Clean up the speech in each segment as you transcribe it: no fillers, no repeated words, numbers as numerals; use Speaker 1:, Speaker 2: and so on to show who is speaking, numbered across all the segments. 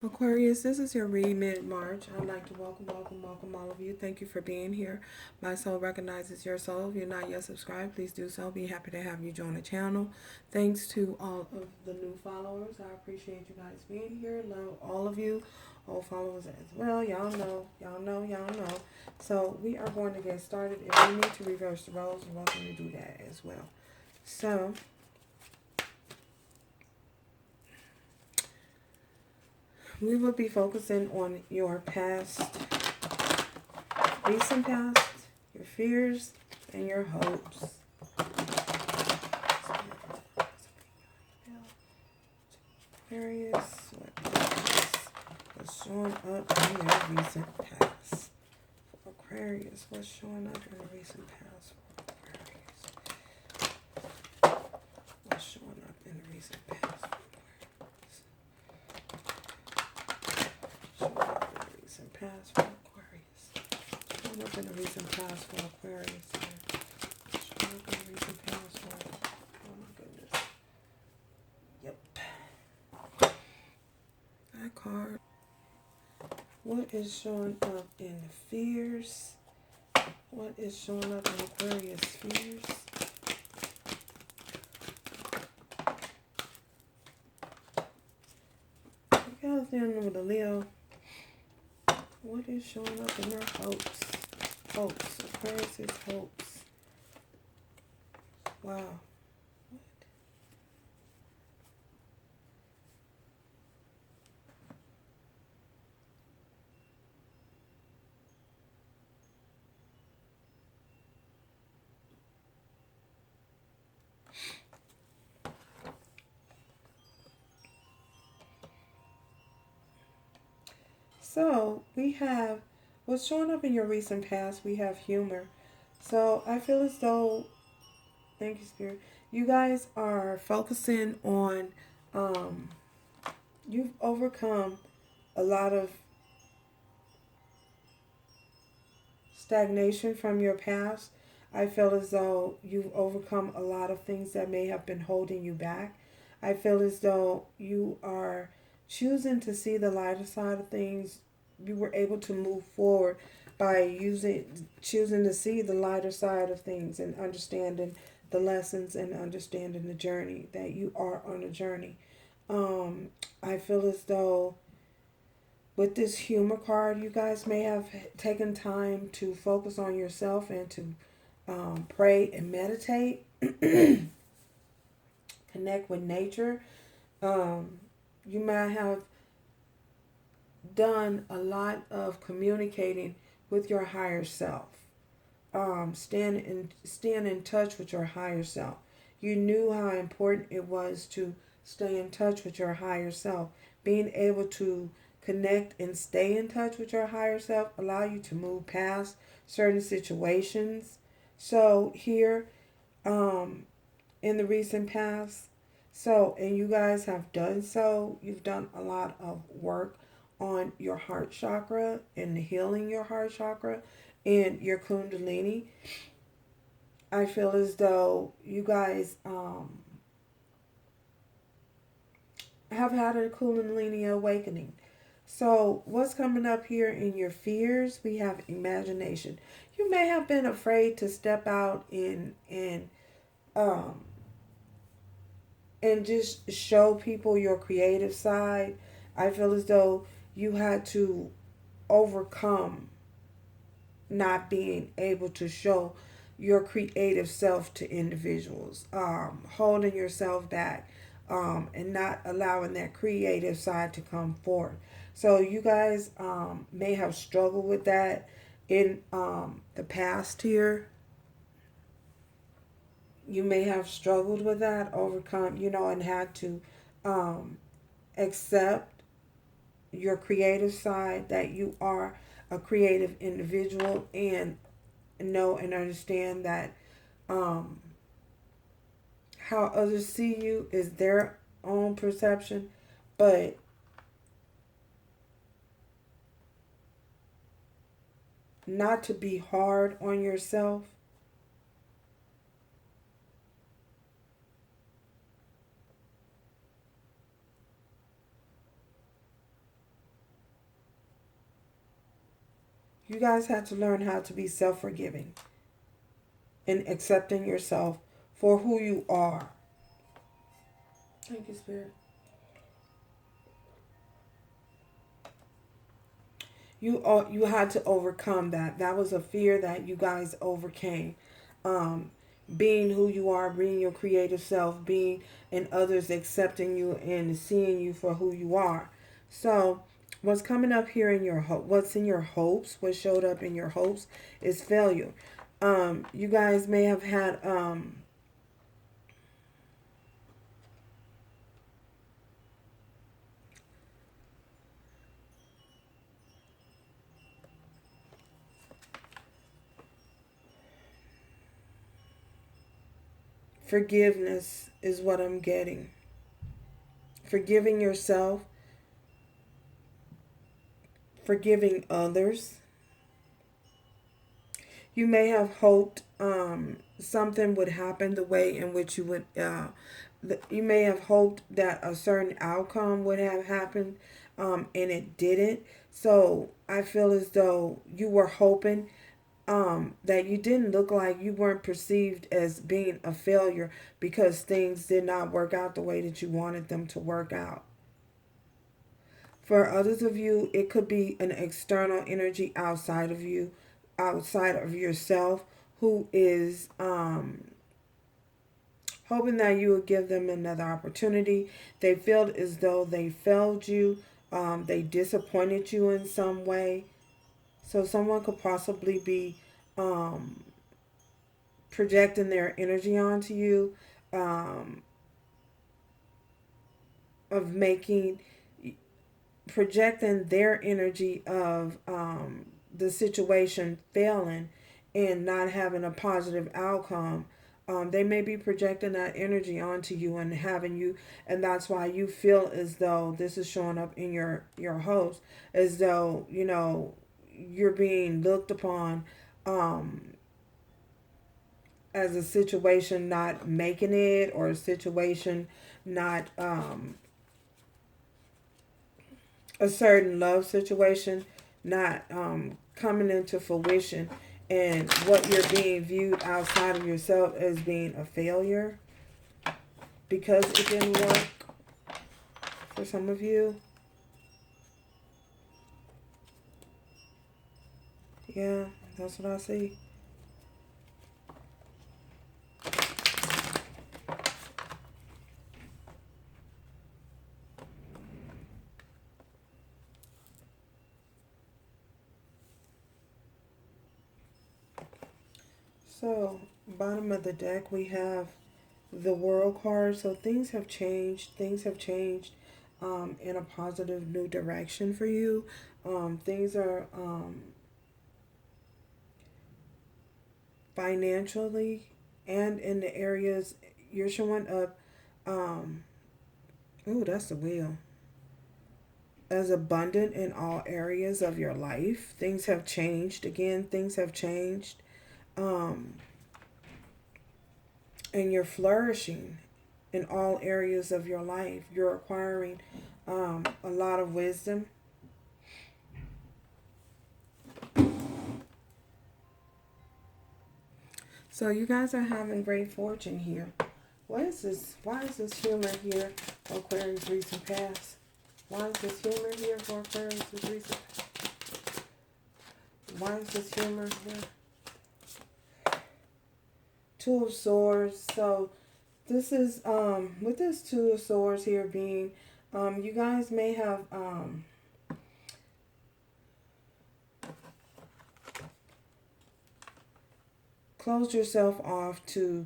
Speaker 1: Aquarius, this is your read mid-March. I'd like to welcome all of you. Thank you for being here. My soul recognizes your soul. If you're not yet subscribed, please do so. Be happy to have you join the channel. Thanks to all of the new followers. I appreciate you guys being here. Love all of you. Old followers as well. Y'all know. So we are going to get started. If you need to reverse the roles, you're welcome to do that as well. So we will be focusing on your past, recent past, your fears, and your hopes. Aquarius, what's showing up in your recent past? For Aquarius, what's showing up in the recent past for Aquarius? What's showing up in the recent past for Aquarius? Showing up in the recent past for Aquarius. Showing up in the recent past for Aquarius. Showing up in the recent past for Aquarius. Oh my goodness. Yep. That card. What is showing up in the fears? What is showing up in Aquarius fears? You guys dealing with a Leo. What is showing up in their hopes? Hopes. Aquarius' hopes. Wow. What? So we have what's showing up in your recent past. We have humor. So I feel as though, thank you, Spirit, you guys are focusing on, um, you've overcome a lot of stagnation from your past. I feel as though you've overcome a lot of things that may have been holding you back. I feel as though you are choosing to see the lighter side of things. You were able to move forward by choosing to see the lighter side of things and understanding the lessons and understanding the journey that you are on a journey. I feel as though with this humor card, you guys may have taken time to focus on yourself and to pray and meditate, connect with nature. You might have done a lot of communicating with your higher self. Stand in touch with your higher self. You knew how important it was to stay in touch with your higher self. Being able to connect and stay in touch with your higher self allow you to move past certain situations. So here, in the recent past, and you guys have done so. You've done a lot of work on your heart chakra and healing your heart chakra and your kundalini. I feel as though you guys have had a kundalini awakening. So what's coming up here in your fears? We have imagination. You may have been afraid to step out um and just show people your creative side. I feel as though you had to overcome not being able to show your creative self to individuals, holding yourself back, and not allowing that creative side to come forth. So you guys may have struggled with that in the past here. You may have struggled with that, overcome, and had to um, accept your creative side, that you are a creative individual, and know and understand that um, how others see you is their own perception, but not to be hard on yourself. You guys had to learn how to be self-forgiving and accepting yourself for who you are. Thank you, Spirit. You had to overcome that. That was a fear that you guys overcame. Um, being who you are, being your creative self, being and others accepting you and seeing you for who you are. So, what's coming up here in your what's in your hopes, what showed up in your hopes is failure. You guys may have had forgiveness is what I'm getting. Forgiving yourself, forgiving others. You may have hoped something would happen the way in which you would. You may have hoped that a certain outcome would have happened, and it didn't. So I feel as though you were hoping that you didn't look like you weren't perceived as being a failure because things did not work out the way that you wanted them to work out. For others of you, it could be an external energy outside of you, outside of yourself, who is hoping that you would give them another opportunity. They feel as though they failed you, they disappointed you in some way. So someone could possibly be um, projecting their energy onto you, um, of making projecting their energy of the situation failing and not having a positive outcome. They may be projecting that energy onto you and having you, and that's why you feel as though this is showing up in your host, as though you're being looked upon as a situation not making it, or a situation not a certain love situation not coming into fruition, and what you're being viewed outside of yourself as being a failure because it didn't work for some of you. Yeah, that's what I see. So, bottom of the deck, we have the World card. So things have changed. Things have changed in a positive new direction for you. Things are financially and in the areas you're showing up. Um, ooh, that's the wheel. As abundant in all areas of your life. Things have changed. Again, things have changed. Um, and you're flourishing in all areas of your life. You're acquiring a lot of wisdom. So you guys are having great fortune here. What is this? Why is this humor here for Aquarius recent past? Why is this humor here for Aquarius recent past? Why is this humor here? Two of Swords. So this is with this Two of Swords here being you guys may have closed yourself off to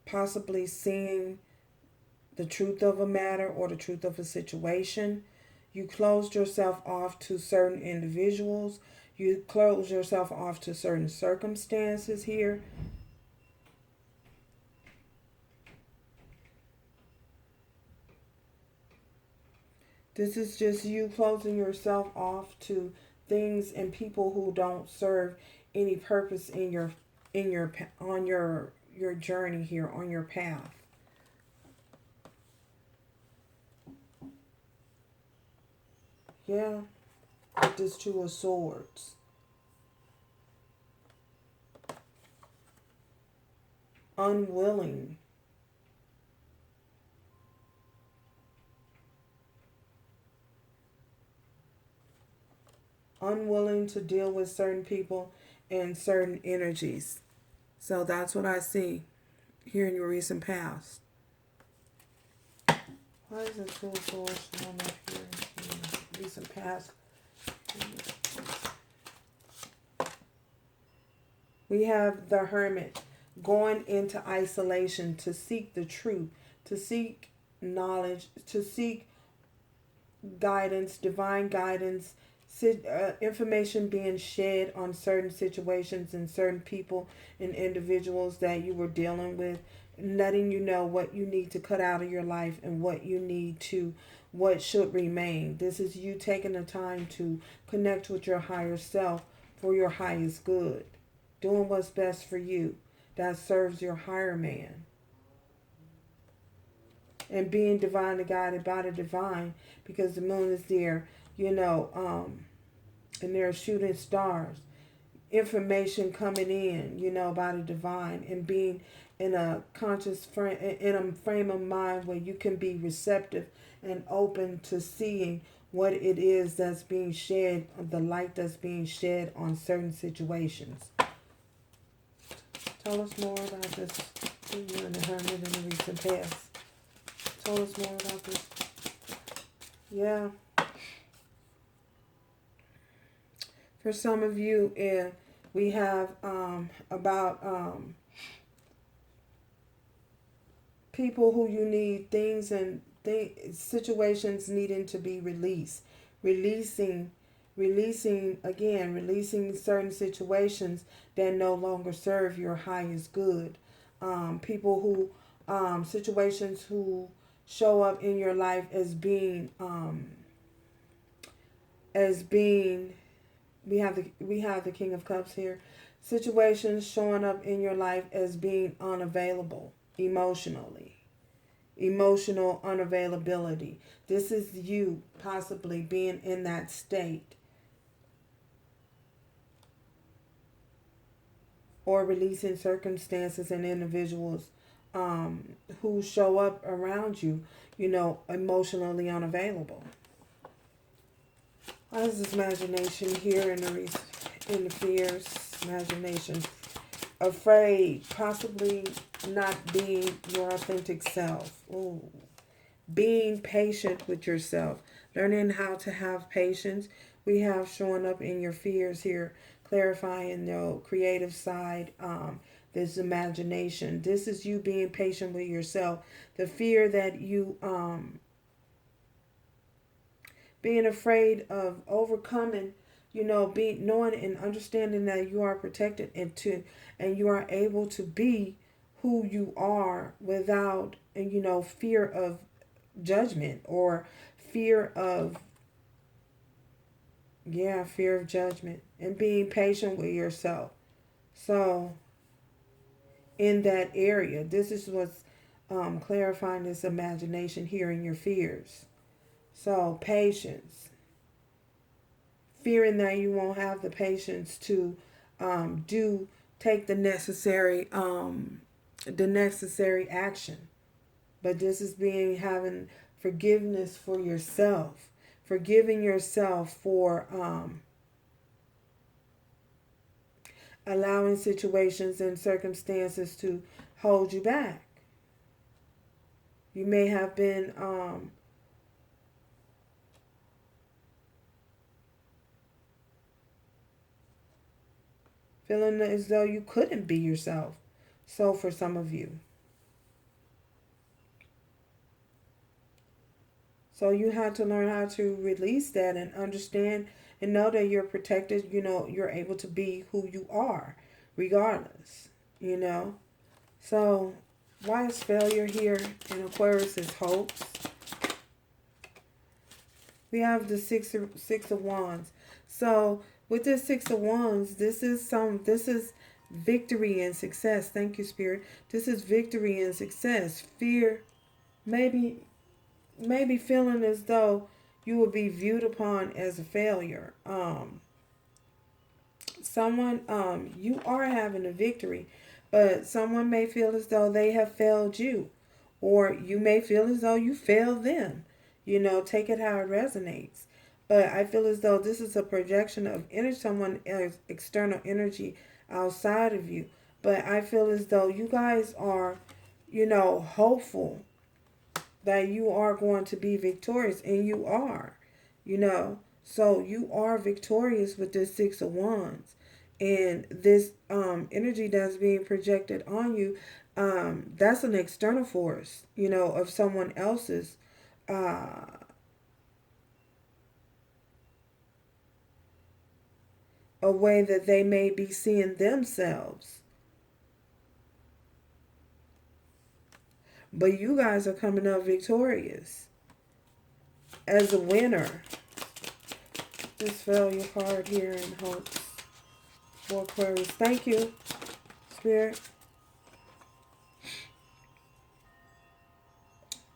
Speaker 1: possibly seeing the truth of a matter or the truth of a situation. You closed yourself off to certain individuals. You closed yourself off to certain circumstances here. This is just you closing yourself off to things and people who don't serve any purpose in your on your journey here, on your path. Yeah. with this Two of Swords. Unwilling. Unwilling to deal with certain people and certain energies. So that's what I see here in your recent past. Why is it Two of Swords showing up here in your recent past? We have the Hermit going into isolation to seek the truth, to seek knowledge, to seek guidance, divine guidance, information being shed on certain situations and certain people and individuals that you were dealing with, letting you know what you need to cut out of your life and what should remain. This is you taking the time to connect with your higher self for your highest good, doing what's best for you that serves your higher man, and being divinely guided by the divine, because the moon is there, and they're shooting stars, information coming in, by the divine, and being in a frame of mind where you can be receptive and open to seeing what it is that's being shed, the light that's being shed on certain situations. Tell us more about this, you and the Hermit in the recent past. Tell us more about this. Yeah. For some of you, we have about people who you need, things and situations needing to be released. Releasing certain situations that no longer serve your highest good. People who, situations who show up in your life as being, we have the King of Cups here. Situations showing up in your life as being unavailable emotionally. Emotional unavailability. This is you possibly being in that state. Or releasing circumstances and individuals who show up around you, emotionally unavailable. Why is this imagination here in the fears? Imagination. Afraid, possibly not being your authentic self. Ooh. Being patient with yourself. Learning how to have patience. We have showing up in your fears here. Clarifying the creative side. This imagination. This is you being patient with yourself. The fear that you... being afraid of overcoming, knowing and understanding that you are protected and you are able to be who you are without, fear of judgment or fear of judgment, and being patient with yourself. So in that area, this is what's clarifying this imagination here in your fears. So patience, fearing that you won't have the patience to take the necessary action. But this is having forgiveness for yourself, forgiving yourself for allowing situations and circumstances to hold you back. You may have been feeling as though you couldn't be yourself. So for some of you. So you have to learn how to release that and understand and know that you're protected. You're able to be who you are regardless. So why is failure here in Aquarius is hopes? We have the Six of Wands. So with this Six of Wands, this is victory and success. Thank you, Spirit. This is victory and success. Fear, maybe feeling as though, you will be viewed upon as a failure. Someone, you are having a victory, but someone may feel as though they have failed you, or you may feel as though you failed them. You know, take it how it resonates. But I feel as though this is a projection of someone else, external energy outside of you. But I feel as though you guys are, hopeful that you are going to be victorious, and you are, you know. So you are victorious with this Six of Wands, and this energy that's being projected on you. That's an external force, of someone else's. A way that they may be seeing themselves. But you guys are coming up victorious as a winner. Just fell your card here in hopes for Aquarius. Thank you, Spirit.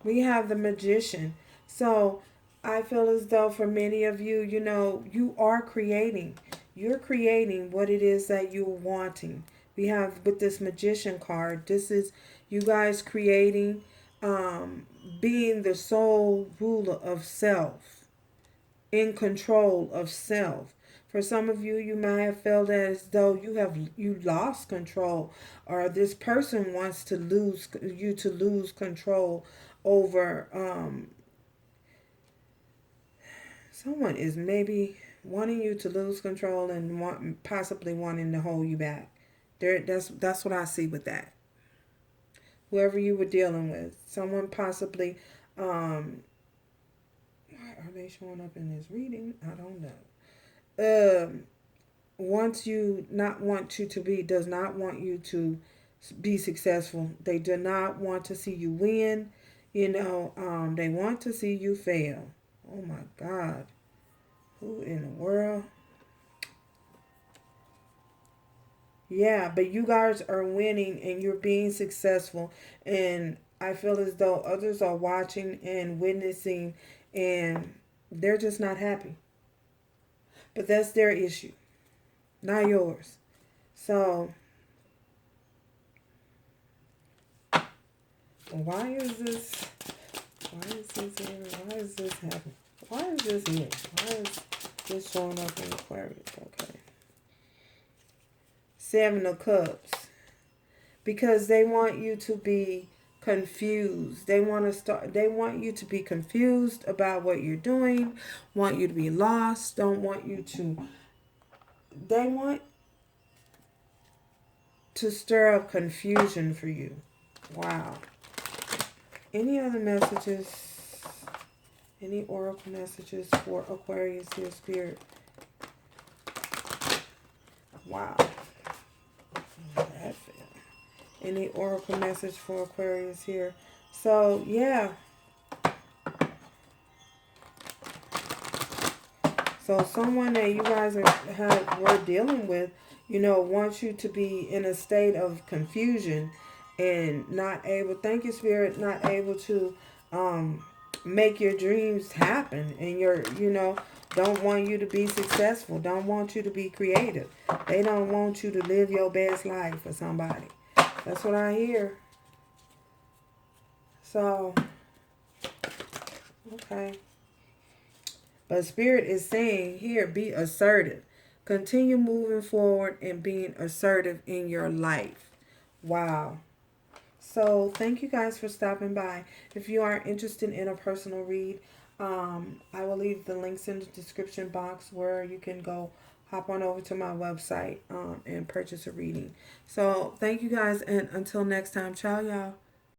Speaker 1: We have the Magician. So I feel as though for many of you, you are creating. You're creating what it is that you're wanting. We have with this Magician card, this is you guys creating, being the sole ruler of self, in control of self. For some of you, you might have felt as though you lost control, or this person wants to lose control over. Someone is maybe wanting you to lose control and possibly wanting to hold you back. That's what I see with that. Whoever you were dealing with, someone possibly, why are they showing up in this reading? I don't know. Does not want you to be successful. They do not want to see you win. They want to see you fail. Oh my God. Who in the world? Yeah, but you guys are winning and you're being successful. And I feel as though others are watching and witnessing, and they're just not happy. But that's their issue, not yours. So, why is this? Why is this here? Why is this happening? Why is this here? Why is this showing up in Aquarius? Okay. Seven of Cups. Because they want you to be confused. They want you to be confused about what you're doing, want you to be lost, they want to stir up confusion for you. Wow. Any other messages? Any oracle messages for Aquarius here, Spirit? Wow. That fell. Any oracle message for Aquarius here? So, yeah. So, someone that you guys were dealing with, wants you to be in a state of confusion and not able, thank you, Spirit, not able to make your dreams happen. And don't want you to be successful. Don't want you to be creative. They don't want you to live your best life for somebody. That's what I hear. So, okay. But Spirit is saying here, be assertive. Continue moving forward and being assertive in your life. Wow. So, thank you guys for stopping by. If you are interested in a personal read, I will leave the links in the description box where you can go hop on over to my website and purchase a reading. So, thank you guys, and until next time, ciao, y'all.